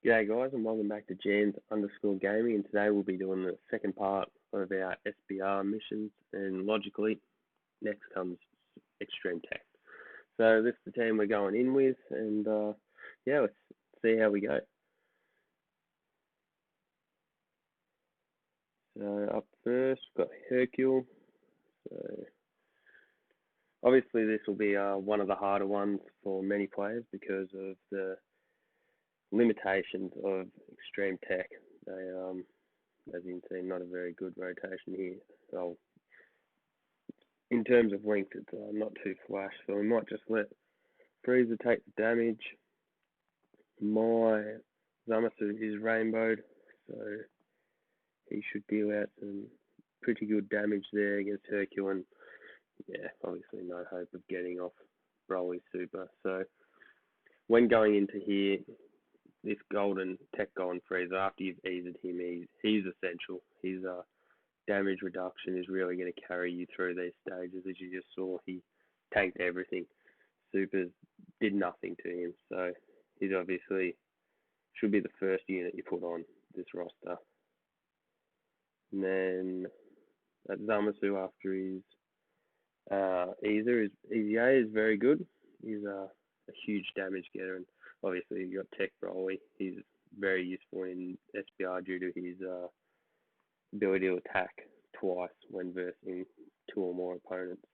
G'day guys and welcome back to Jans_Gaming, and today we'll be doing the second part of our SBR missions, and logically next comes Extreme Teq. So this is the team we're going in with, and yeah, let's see how we go. So up first we've got Hercules. So obviously this will be one of the harder ones for many players because of the limitations of Extreme Teq. They, as you can see, not a very good rotation here. So in terms of length, it's not too flash. So we might just let Freezer take the damage. My Zamasu is rainbowed, so he should deal out some pretty good damage there against Hercule, and yeah, obviously no hope of getting off Broly's super. So when going into here, this Tech Golden Freezer, after you've eased him, he's essential. His damage reduction is really going to carry you through these stages. As you just saw, he tanked everything. Supers did nothing to him, so he's obviously should be the first unit you put on this roster. And then at Zamasu, after his his EZA is very good. He's a huge damage getter, and obviously you've got Tech Broly. He's very useful in SBR due to his ability to attack twice when versing two or more opponents.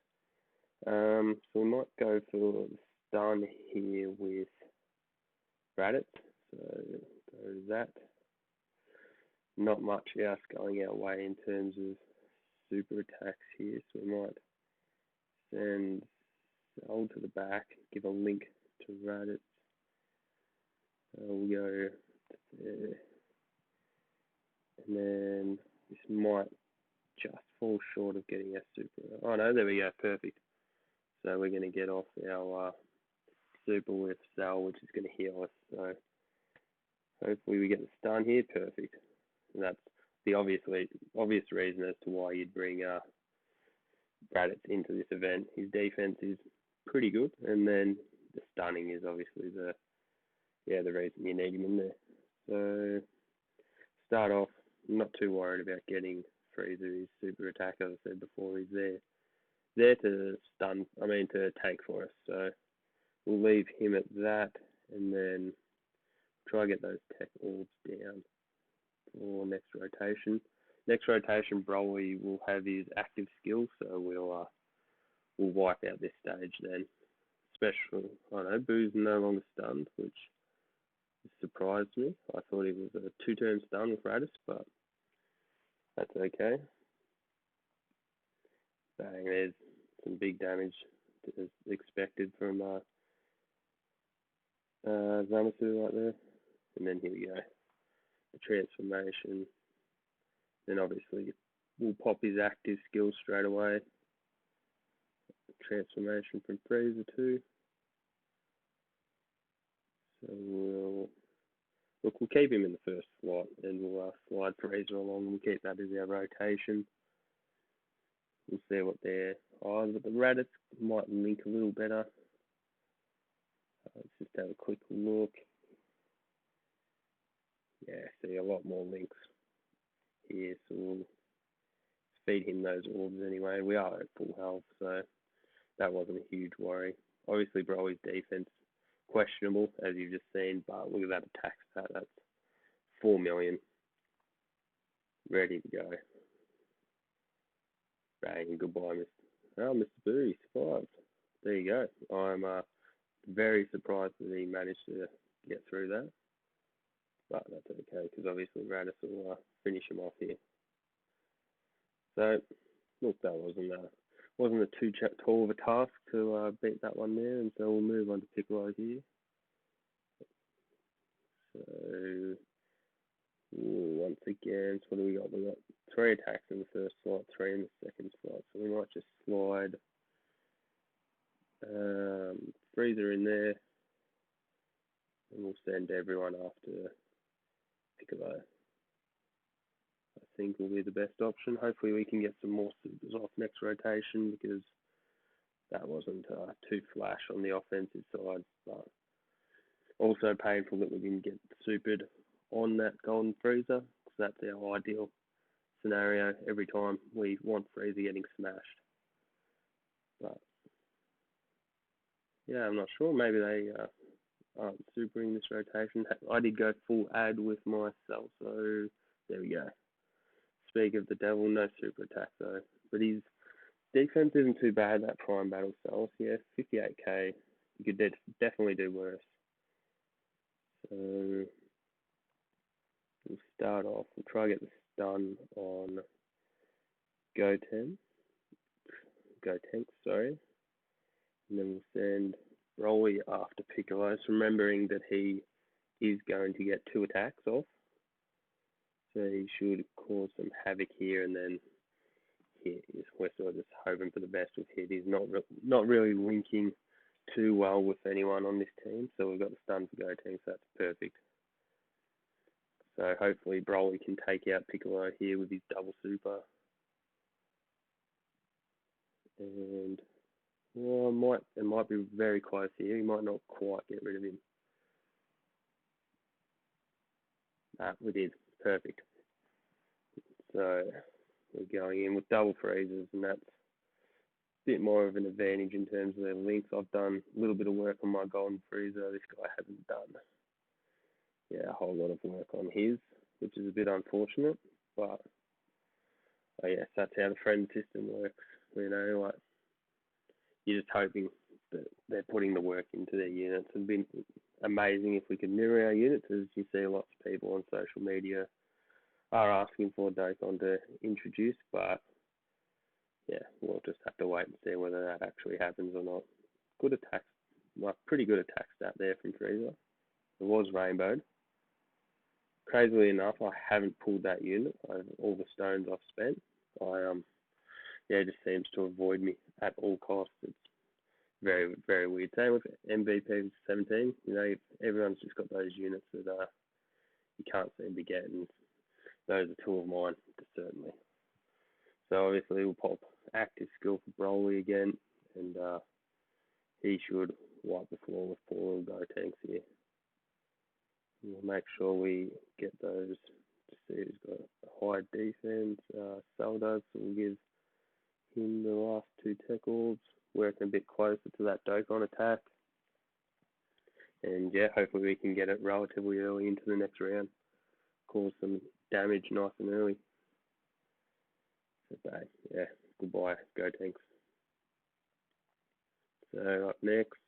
So we might go for the stun here with Raditz. So go to that. Not much else going our way in terms of super attacks here, so we might send Cell to the back, give a link to Raditz. We'll go there. And then this might just fall short of getting our super. Oh no, there we go, perfect. So we're going to get off our super with Cell, which is going to heal us. So hopefully we get the stun here, perfect. And that's the obvious reason as to why you'd bring Raditz into this event. His defense is pretty good, and then the stunning is obviously the reason you need him in there. So start off, I'm not too worried about getting Freezer. His super attack, as I said before, he's there to take for us. So we'll leave him at that, and then try to get those Tech orbs down for next rotation. Next rotation, Broly will have his active skill, so we'll wipe out this stage then. Boo's no longer stunned, which surprised me. I thought he was a 2-turn stun with Raditz, but that's okay. Bang, there's some big damage as expected from Zamasu right there. And then here we go. The transformation. Then obviously we'll pop his active skill straight away. Transformation from Freezer too. So we'll keep him in the first slot, and we'll slide Freezer along. We'll keep that as our rotation. We'll see what they're. But the Raditz might link a little better. Let's just have a quick look. Yeah, see a lot more links here, so we'll feed him those orbs anyway. We are at full health, so that wasn't a huge worry. Obviously, Broly's defense questionable, as you've just seen, but look at that attack stat. That's 4 million. Ready to go. Bang, goodbye, Mr. Boo, he survived. There you go. I'm very surprised that he managed to get through that. But that's okay, because obviously Raditz will finish him off here. So, look, that wasn't a too tall of a task to beat that one there, and so we'll move on to Pickle here. So, once again, so what do we got? We got 3 attacks in the first slot, 3 in the second slot, so we might just slide Freezer in there, and we'll send everyone after Pickle. I think will be the best option. Hopefully we can get some more supers off next rotation, because that wasn't too flash on the offensive side. But Also painful that we didn't get supered on that golden freezer, because that's our ideal scenario every time we want freezer getting smashed. But yeah, I'm not sure. Maybe they aren't supering this rotation. I did go full ad with myself, so there we go. Speak of the devil, no super attack though. But his defense isn't too bad, that prime battle cells. Yeah, 58k. You could definitely do worse. So we'll start off. We'll try to get the stun on Goten. Gotenks, sorry. And then we'll send Broly after Pickle, remembering that he is going to get 2 attacks off. So he should cause some havoc here, and then we're sort of just hoping for the best with hit. He's not really linking too well with anyone on this team, so we've got the stun for Goten, so that's perfect. So hopefully Broly can take out Piccolo here with his double super. And well, it might be very close here. He might not quite get rid of him. We did. Perfect. So we're going in with double freezers, and that's a bit more of an advantage in terms of their links. I've done a little bit of work on my golden freezer. This guy hasn't done a whole lot of work on his, which is a bit unfortunate. But I guess that's how the friend system works. You know, like you're just hoping that they're putting the work into their units. It'd be amazing if we could mirror our units, as you see lots of people on social media are asking for Dokkan to introduce, but yeah, we'll just have to wait and see whether that actually happens or not. Good attacks, pretty good attack stat there from Frieza. It was rainbowed. Crazily enough, I haven't pulled that unit over all the stones I've spent. It just seems to avoid me at all costs. It's very, very weird. Same with MVP 17. You know, everyone's just got those units that you can't seem to get, and those are 2 of mine, certainly. So obviously we'll pop active skill for Broly again, and he should wipe the floor with 4 little Gotenks here. We'll make sure we get those to see who's got a high defense. Cell does, so we'll give him the last 2 tech orbs, working a bit closer to that Dokkan attack. And yeah, hopefully we can get it relatively early into the next round. Cause some damage nice and early. So yeah, goodbye, Gotenks. So up next,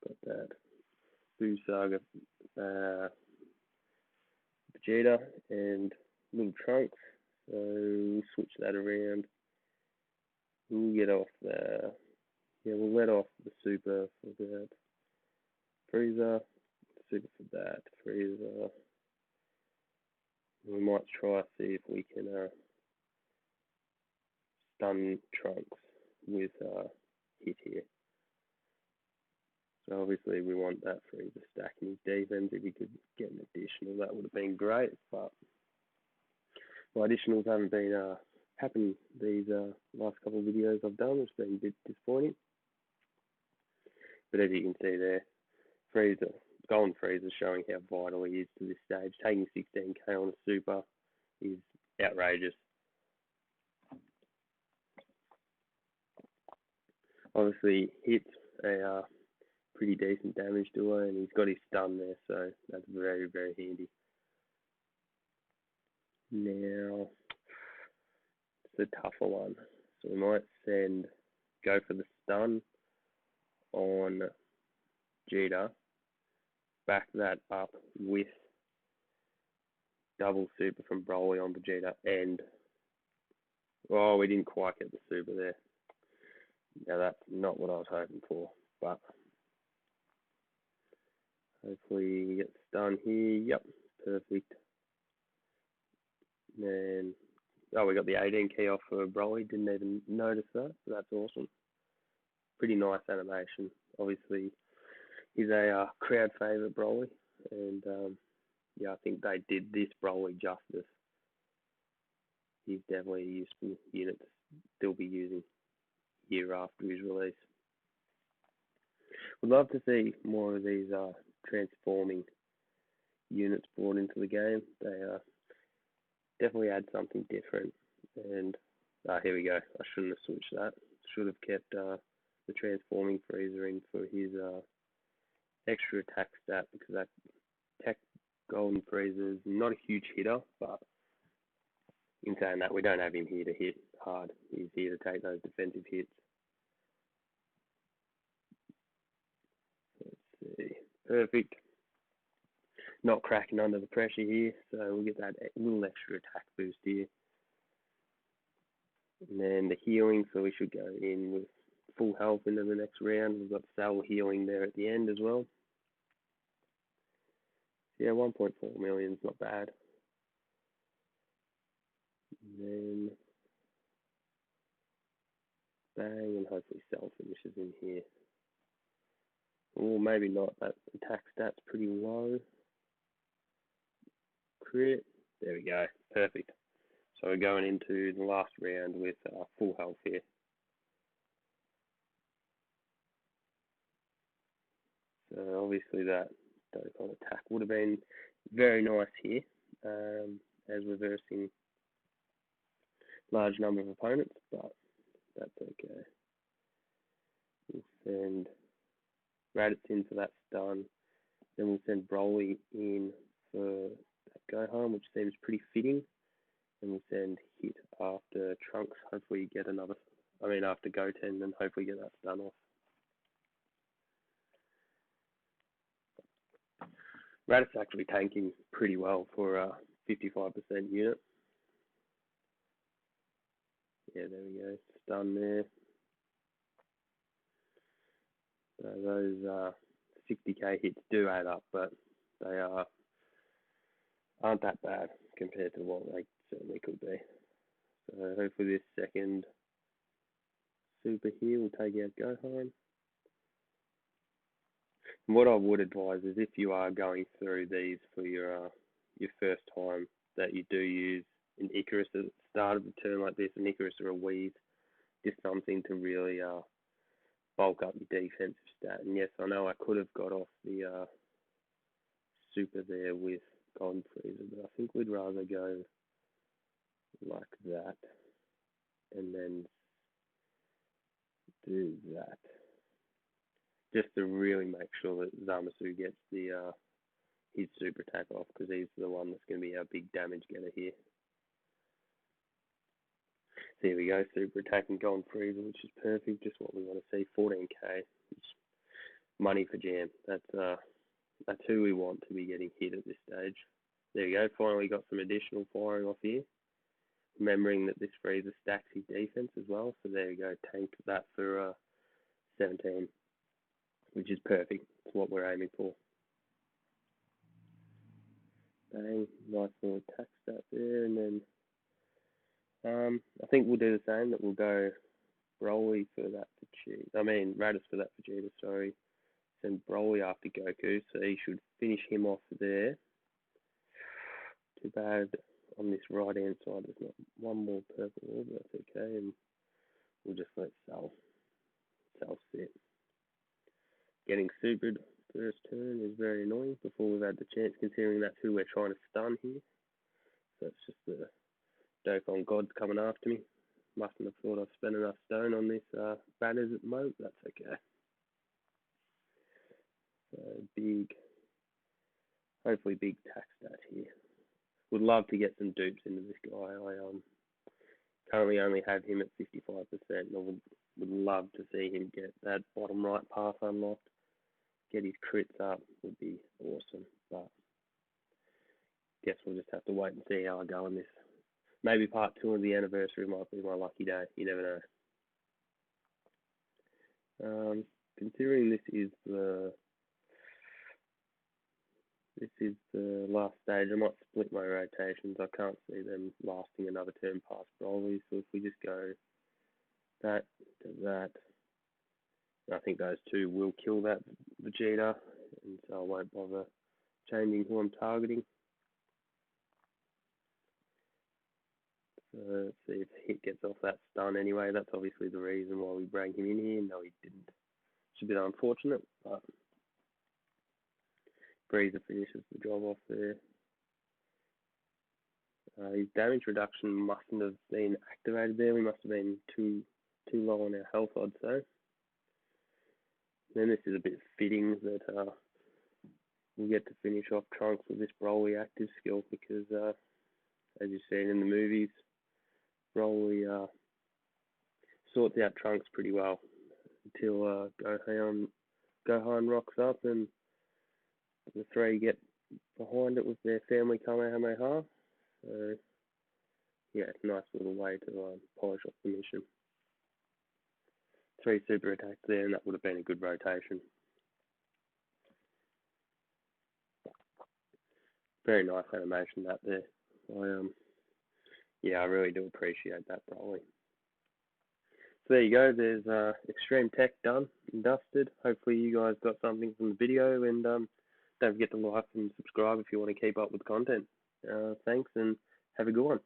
got that Boo Saga Vegeta and Little Trunks. So we'll switch that around. We'll get off we'll let off the super for that Frieza, super for that Frieza. We might try see if we can stun Trunks with hit here. So obviously we want that Frieza stacking his defense. If he could get an additional, that would have been great. But my additionals haven't been happening these last couple of videos I've done. It's been a bit disappointing. But as you can see there, Frieza, Golden Frieza, showing how vital he is to this stage. Taking 16k on a super is outrageous. Obviously, hits a pretty decent damage dealer, and he's got his stun there, so that's very, very handy. Now, it's a tougher one. So we might go for the stun on Vegeta, back that up with double super from Broly on Vegeta, and we didn't quite get the super there. Now that's not what I was hoping for, but hopefully we get stun here. Yep, perfect. And we got the 18 key off for Broly. Didn't even notice that. So that's awesome. Pretty nice animation. Obviously, he's a crowd favorite, Broly, and I think they did this Broly justice. He's definitely a useful unit to still be using year after his release. Would love to see more of these transforming units brought into the game. They definitely add something different. And here we go. I shouldn't have switched that. Should have kept the transforming freezer in for his extra attack stat, because that Teq golden freezer is not a huge hitter, but in saying that, we don't have him here to hit hard. He's here to take those defensive hits. Let's see. Perfect. Not cracking under the pressure here, so we'll get that little extra attack boost here. And then the healing, so we should go in with full health into the next round. We've got cell healing there at the end as well. Yeah, 1.4 million is not bad. And then bang, and hopefully cell finishes in here. Or maybe not, that attack stat's pretty low. Crit, there we go, perfect. So we're going into the last round with full health here. So obviously that Dokkan attack would have been very nice here, as reversing large number of opponents, but that's okay. We'll send Raditz in for that stun. Then we'll send Broly in for that go home, which seems pretty fitting. And we'll send Hit after Trunks. Hopefully get another, after Goten, and hopefully get that stun off. Raditz actually tanking pretty well for a 55% unit. Yeah, there we go. Stun there. So those 60k hits do add up, but they aren't that bad compared to what they certainly could be. So hopefully this second super here will take out Gohan. And what I would advise is, if you are going through these for your first time, that you do use an Icarus at the start of the turn like this, an Icarus or a Wheeze, just something to really bulk up your defensive stat. And yes, I know I could have got off the super there with Golden Freezer, but I think we'd rather go like that and then do that, just to really make sure that Zamasu gets the his super attack off, because he's the one that's going to be our big damage getter here. So here we go, super attack and Golden Freezer, which is perfect, just what we want to see. 14k, it's money for Jam. That's who we want to be getting hit at this stage. There we go, finally got some additional firing off here. Remembering that this freezer stacks his defense as well, so there we go, tank that for 17, which is perfect. It's what we're aiming for. Bang, nice little attack stat there, and then I think we'll do the same, that we'll go Broly for that Raditz for that Vegeta, sorry. Send Broly after Goku, so he should finish him off there. Too bad on this right hand side there's not one more purple orb, but that's okay, and we'll just let Cell sit. Getting supered first turn is very annoying before we've had the chance, considering that's who we're trying to stun here. So it's just the Dokkan gods coming after me. Mustn't have thought I've spent enough stone on this banners at the moment, that's okay. So hopefully big tax stat here. Would love to get some dupes into this guy. I currently only have him at 55%, and I would love to see him get that bottom right path unlocked. Get his crits up would be awesome, but guess we'll just have to wait and see how I go on this. Maybe part 2 of the anniversary might be my lucky day. You never know. Considering this is the last stage, I might split my rotations. I can't see them lasting another turn past Broly, so if we just go that to that, I think those two will kill that Vegeta, and so I won't bother changing who I'm targeting. So let's see if Hit gets off that stun anyway. That's obviously the reason why we bring him in here. No, he didn't. It's a bit unfortunate, but Breezer finishes the job off there. His damage reduction mustn't have been activated there. We must have been too low on our health, I'd say. Then this is a bit fitting that we'll get to finish off Trunks with this Broly active skill because, as you've seen in the movies, Broly sorts out Trunks pretty well until Gohan rocks up and the three get behind it with their family Kamehameha. So, yeah, nice little way to polish off the mission. 3 super attacks there, and that would have been a good rotation. Very nice animation that there. I really do appreciate that, Broly. So there you go. There's Extreme Teq done and dusted. Hopefully you guys got something from the video, and don't forget to like and subscribe if you want to keep up with the content. Thanks, and have a good one.